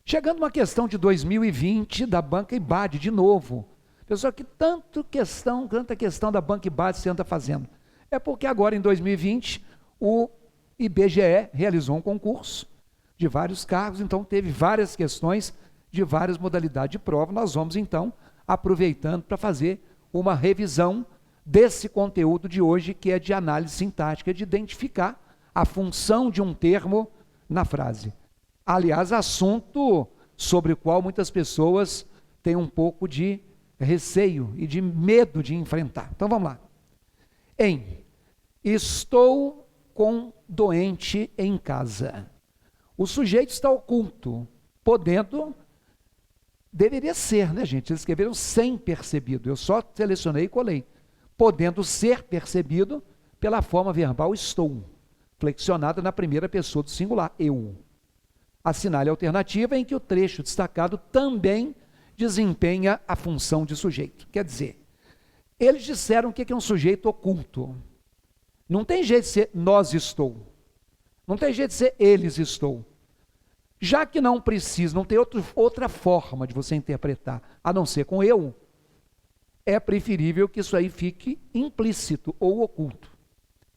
Chegando uma questão de 2020 da Banca IBAD, de novo. Pessoal, que tanta questão da Banca IBAD você anda fazendo? É porque agora, em 2020, o IBGE realizou um concurso de vários cargos, então teve várias questões de várias modalidades de prova. Nós vamos, então, aproveitando para fazer uma revisão desse conteúdo de hoje, que é de análise sintática, de identificar a função de um termo na frase. Aliás, assunto sobre o qual muitas pessoas têm um pouco de receio e de medo de enfrentar. Então vamos lá. Estou com doente em casa. O sujeito está oculto, deveria ser, né, gente? Eles escreveram sem percebido. Eu só selecionei e colei. Podendo ser percebido pela forma verbal estou, flexionada na primeira pessoa do singular, eu. Assinale a alternativa em que o trecho destacado também desempenha a função de sujeito. Quer dizer, eles disseram o que é um sujeito oculto. Não tem jeito de ser nós estou. Não tem jeito de ser eles estou. Já que não precisa, não tem outra forma de você interpretar, a não ser com eu, é preferível que isso aí fique implícito ou oculto.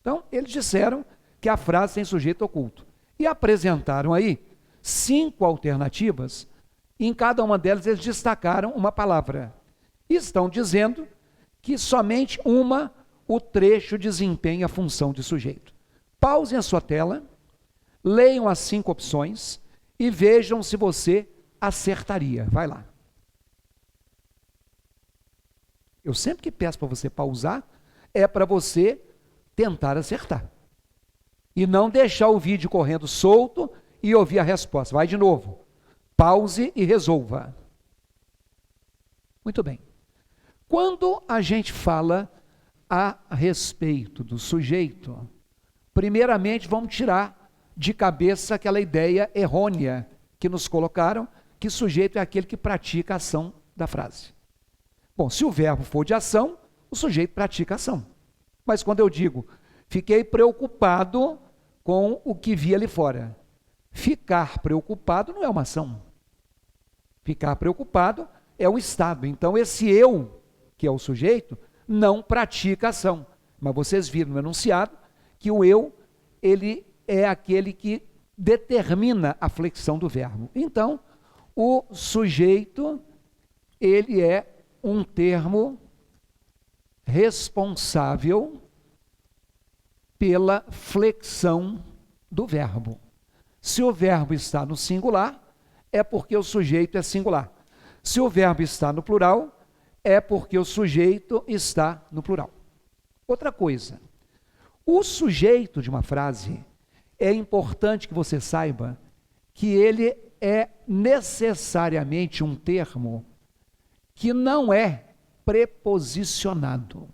Então, eles disseram que a frase tem sujeito oculto. E apresentaram aí 5 alternativas, e em cada uma delas eles destacaram uma palavra. E estão dizendo que somente uma, o trecho desempenha a função de sujeito. Pausem a sua tela, leiam as 5 opções e vejam se você acertaria. Vai lá. Eu sempre que peço para você pausar, é para você tentar acertar. E não deixar o vídeo correndo solto e ouvir a resposta. Vai de novo. Pause e resolva. Muito bem. Quando a gente fala a respeito do sujeito, primeiramente vamos tirar de cabeça aquela ideia errônea que nos colocaram, que sujeito é aquele que pratica a ação da frase. Bom, se o verbo for de ação, o sujeito pratica a ação. Mas quando eu digo, fiquei preocupado com o que vi ali fora. Ficar preocupado não é uma ação. Ficar preocupado é um estado. Então, esse eu, que é o sujeito, não pratica ação. Mas vocês viram no enunciado que o eu, ele é aquele que determina a flexão do verbo. Então, o sujeito, ele é um termo responsável pela flexão do verbo. Se o verbo está no singular, é porque o sujeito é singular. Se o verbo está no plural, é porque o sujeito está no plural. Outra coisa, o sujeito de uma frase, é importante que você saiba que ele é necessariamente um termo que não é preposicionado.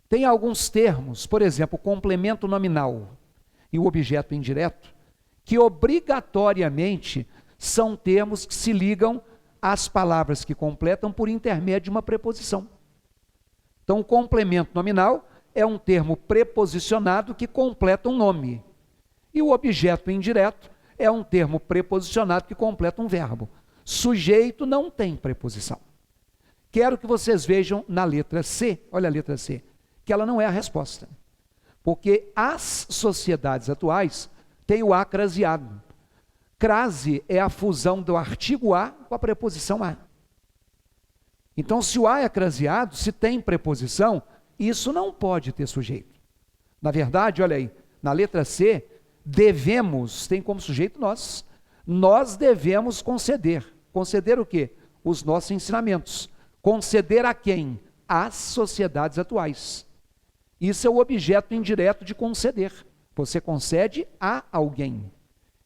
Tem alguns termos, por exemplo, o complemento nominal e o objeto indireto, que obrigatoriamente são termos que se ligam às palavras que completam por intermédio de uma preposição. Então, o complemento nominal é um termo preposicionado que completa um nome. E o objeto indireto é um termo preposicionado que completa um verbo. Sujeito não tem preposição. Quero que vocês vejam na letra C, olha a letra C, que ela não é a resposta. Porque as sociedades atuais têm o a craseado. Crase é a fusão do artigo a com a preposição a. Então, se o a é craseado, se tem preposição, isso não pode ter sujeito. Na verdade, olha aí, na letra C, devemos, tem como sujeito nós. Nós devemos conceder. Conceder o quê? Os nossos ensinamentos. Conceder a quem? Às sociedades atuais. Isso é o objeto indireto de conceder. Você concede a alguém.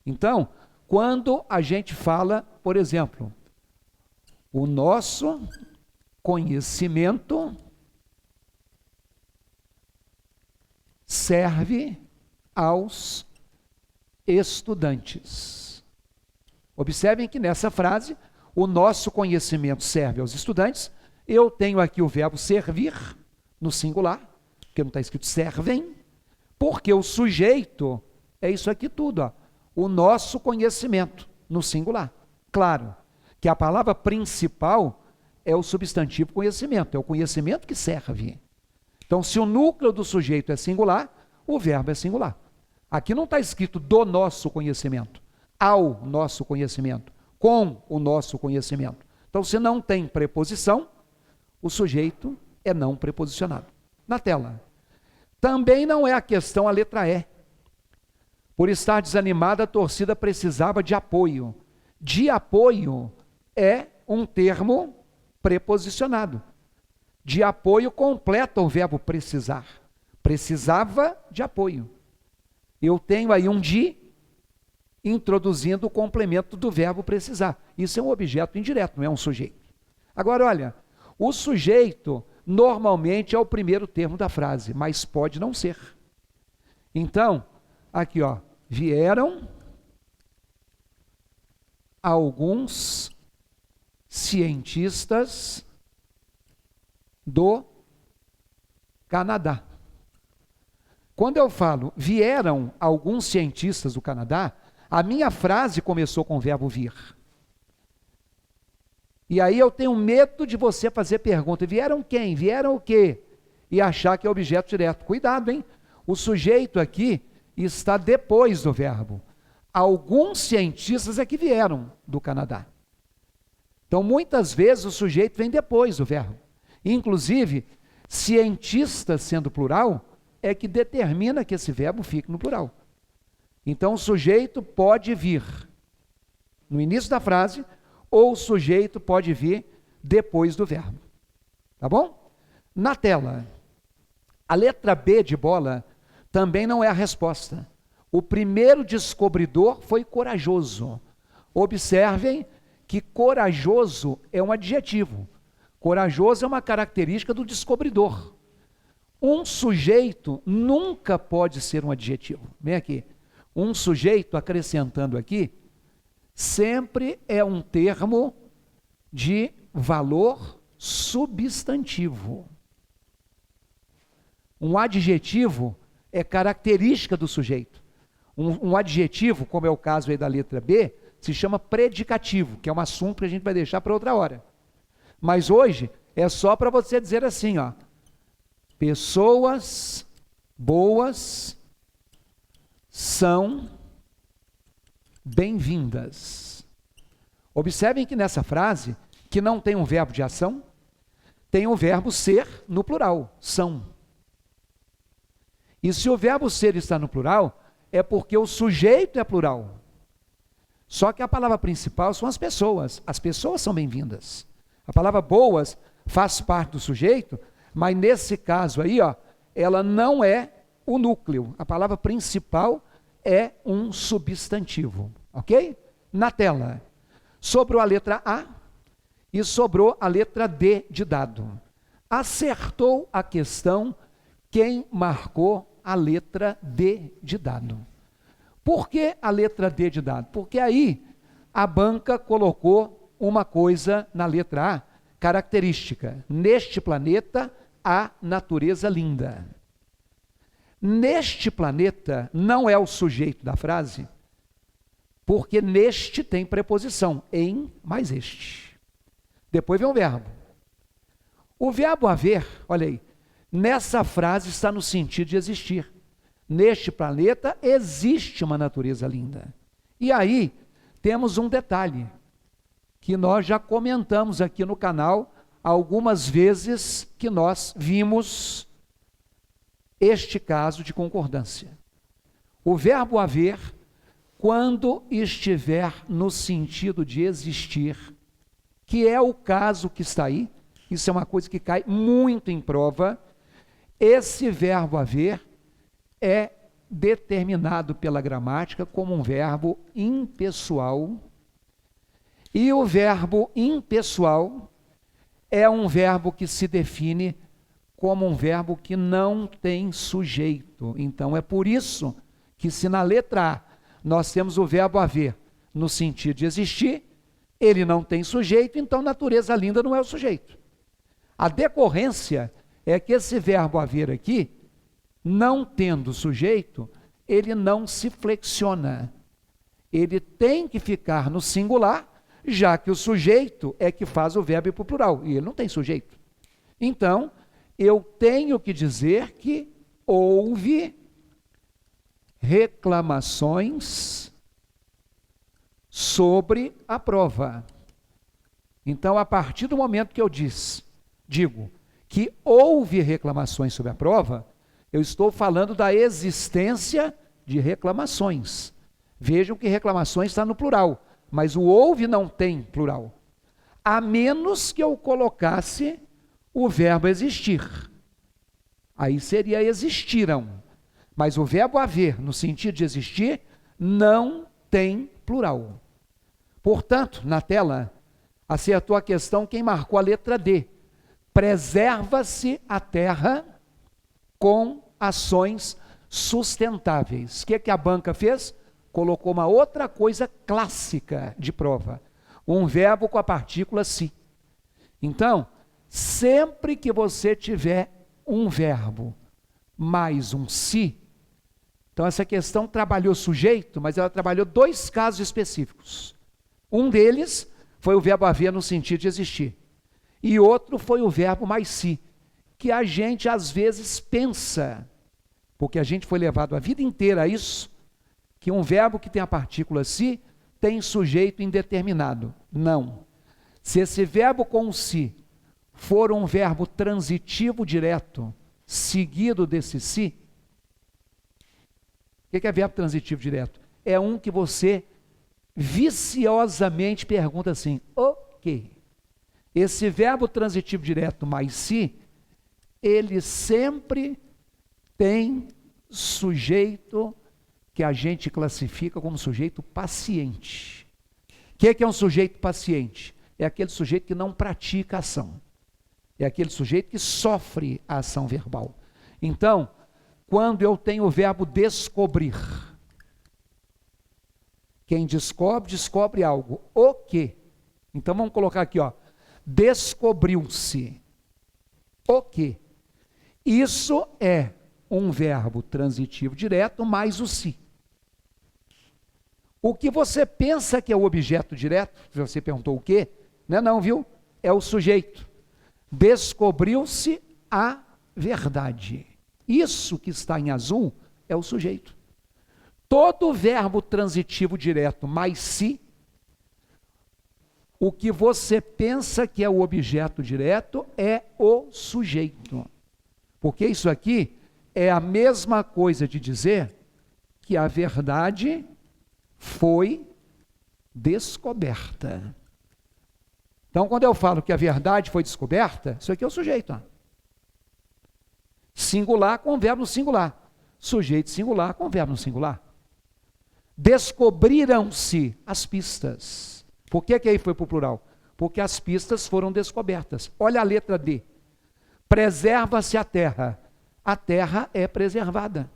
Então, quando a gente fala, por exemplo, o nosso conhecimento serve aos estudantes. Observem que nessa frase, o nosso conhecimento serve aos estudantes. Eu tenho aqui o verbo servir, no singular, porque não está escrito servem, porque o sujeito é isso aqui tudo, ó, o nosso conhecimento, no singular. Claro que a palavra principal é o substantivo conhecimento, é o conhecimento que serve. Então, se o núcleo do sujeito é singular, o verbo é singular. Aqui não está escrito do nosso conhecimento, ao nosso conhecimento, com o nosso conhecimento. Então, se não tem preposição, o sujeito é não preposicionado. Na tela. Também não é a questão a letra E. Por estar desanimada, a torcida precisava de apoio. De apoio é um termo preposicionado. De apoio completa o verbo precisar. Precisava de apoio. Eu tenho aí um de introduzindo o complemento do verbo precisar. Isso é um objeto indireto, não é um sujeito. Agora, olha, o sujeito normalmente é o primeiro termo da frase, mas pode não ser. Então, aqui ó, vieram alguns cientistas do Canadá. Quando eu falo vieram alguns cientistas do Canadá, a minha frase começou com o verbo vir. E aí eu tenho medo de você fazer pergunta, vieram quem? Vieram o quê? E achar que é objeto direto. Cuidado, hein? O sujeito aqui está depois do verbo. Alguns cientistas é que vieram do Canadá. Então, muitas vezes o sujeito vem depois do verbo. Inclusive, cientista sendo plural, é que determina que esse verbo fique no plural. Então, o sujeito pode vir no início da frase, ou o sujeito pode vir depois do verbo. Tá bom? Na tela, a letra B de bola também não é a resposta. O primeiro descobridor foi corajoso. Observem que corajoso é um adjetivo. Corajoso é uma característica do descobridor. Um sujeito nunca pode ser um adjetivo. Vem aqui. Um sujeito, acrescentando aqui, sempre é um termo de valor substantivo. Um adjetivo é característica do sujeito. Um adjetivo, como é o caso aí da letra B, se chama predicativo, que é um assunto que a gente vai deixar para outra hora. Mas hoje é só para você dizer assim, ó, pessoas boas são bem-vindas. Observem que nessa frase, que não tem um verbo de ação, tem o verbo ser no plural, são. E se o verbo ser está no plural, é porque o sujeito é plural. Só que a palavra principal são as pessoas são bem-vindas. A palavra boas faz parte do sujeito, mas nesse caso aí, ó, ela não é o núcleo. A palavra principal é um substantivo, ok? Na tela, sobrou a letra A e sobrou a letra D de dado. Acertou a questão quem marcou a letra D de dado. Por que a letra D de dado? Porque aí a banca colocou uma coisa na letra A, característica. Neste planeta há natureza linda. Neste planeta não é o sujeito da frase, porque neste tem preposição, em mais este. Depois vem o verbo. O verbo haver, olha aí, nessa frase está no sentido de existir. Neste planeta existe uma natureza linda. E aí temos um detalhe, que nós já comentamos aqui no canal algumas vezes que nós vimos este caso de concordância. O verbo haver, quando estiver no sentido de existir, que é o caso que está aí, isso é uma coisa que cai muito em prova, esse verbo haver é determinado pela gramática como um verbo impessoal, e o verbo impessoal é um verbo que se define como um verbo que não tem sujeito. Então, é por isso que se na letra A nós temos o verbo haver no sentido de existir, ele não tem sujeito, então natureza linda não é o sujeito. A decorrência é que esse verbo haver aqui, não tendo sujeito, ele não se flexiona. Ele tem que ficar no singular, já que o sujeito é que faz o verbo ir para o plural, e ele não tem sujeito. Então, eu tenho que dizer que houve reclamações sobre a prova. Então, a partir do momento que eu digo que houve reclamações sobre a prova, eu estou falando da existência de reclamações. Vejam que reclamações está no plural, mas o houve não tem plural. A menos que eu colocasse o verbo existir. Aí seria existiram. Mas o verbo haver, no sentido de existir, não tem plural. Portanto, na tela, acertou a questão quem marcou a letra D. Preserva-se a terra com ações sustentáveis. O que a banca fez? Colocou uma outra coisa clássica de prova. Um verbo com a partícula se. Então, sempre que você tiver um verbo mais um se, então essa questão trabalhou sujeito, mas ela trabalhou dois casos específicos. Um deles foi o verbo haver no sentido de existir. E outro foi o verbo mais se, que a gente às vezes pensa, porque a gente foi levado a vida inteira a isso, que um verbo que tem a partícula se tem sujeito indeterminado. Não. Se esse verbo com se for um verbo transitivo direto, seguido desse se, o que é verbo transitivo direto? É um que você viciosamente pergunta assim, o quê? Esse verbo transitivo direto mais se, ele sempre tem sujeito que a gente classifica como sujeito paciente. O que é um sujeito paciente? É aquele sujeito que não pratica a ação. É aquele sujeito que sofre a ação verbal. Então, quando eu tenho o verbo descobrir, quem descobre, descobre algo. O quê? Então vamos colocar aqui, ó. Descobriu-se. O quê? Isso é um verbo transitivo direto mais o se. O que você pensa que é o objeto direto, se você perguntou o quê? Não, viu? É o sujeito. Descobriu-se a verdade. Isso que está em azul é o sujeito. Todo verbo transitivo direto mais se, o que você pensa que é o objeto direto é o sujeito. Porque isso aqui é a mesma coisa de dizer que a verdade foi descoberta. Então, quando eu falo que a verdade foi descoberta, isso aqui é o sujeito. Ó. Singular com verbo no singular. Sujeito singular com verbo no singular. Descobriram-se as pistas. Por que aí foi para o plural? Porque as pistas foram descobertas. Olha a letra D. Preserva-se a terra. A terra é preservada.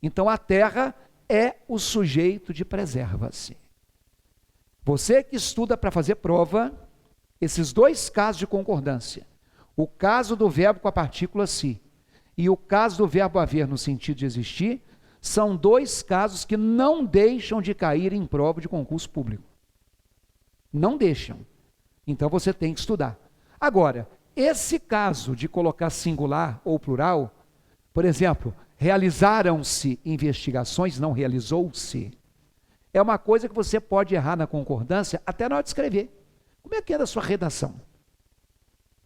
Então, a terra é o sujeito de preserva-se. Você que estuda para fazer prova, esses dois casos de concordância, o caso do verbo com a partícula se e o caso do verbo haver no sentido de existir, são dois casos que não deixam de cair em prova de concurso público. Não deixam. Então você tem que estudar. Agora, esse caso de colocar singular ou plural, por exemplo, realizaram-se investigações, não realizou-se, é uma coisa que você pode errar na concordância até na hora de escrever. Como é que é da sua redação?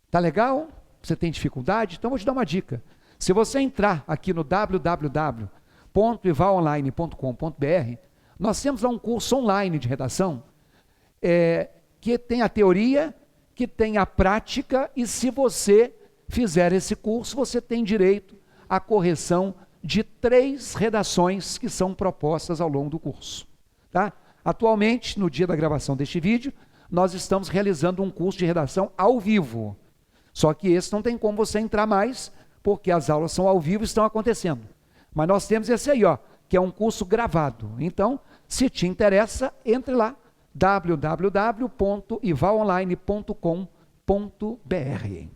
Tá legal? Você tem dificuldade? Então vou te dar uma dica. Se você entrar aqui no www.ivalonline.com.br, nós temos lá um curso online de redação, que tem a teoria, que tem a prática, e se você fizer esse curso, você tem direito à correção de 3 redações que são propostas ao longo do curso. Tá? Atualmente, no dia da gravação deste vídeo, nós estamos realizando um curso de redação ao vivo. Só que esse não tem como você entrar mais, porque as aulas são ao vivo e estão acontecendo. Mas nós temos esse aí, ó, que é um curso gravado. Então, se te interessa, entre lá, www.ivalonline.com.br.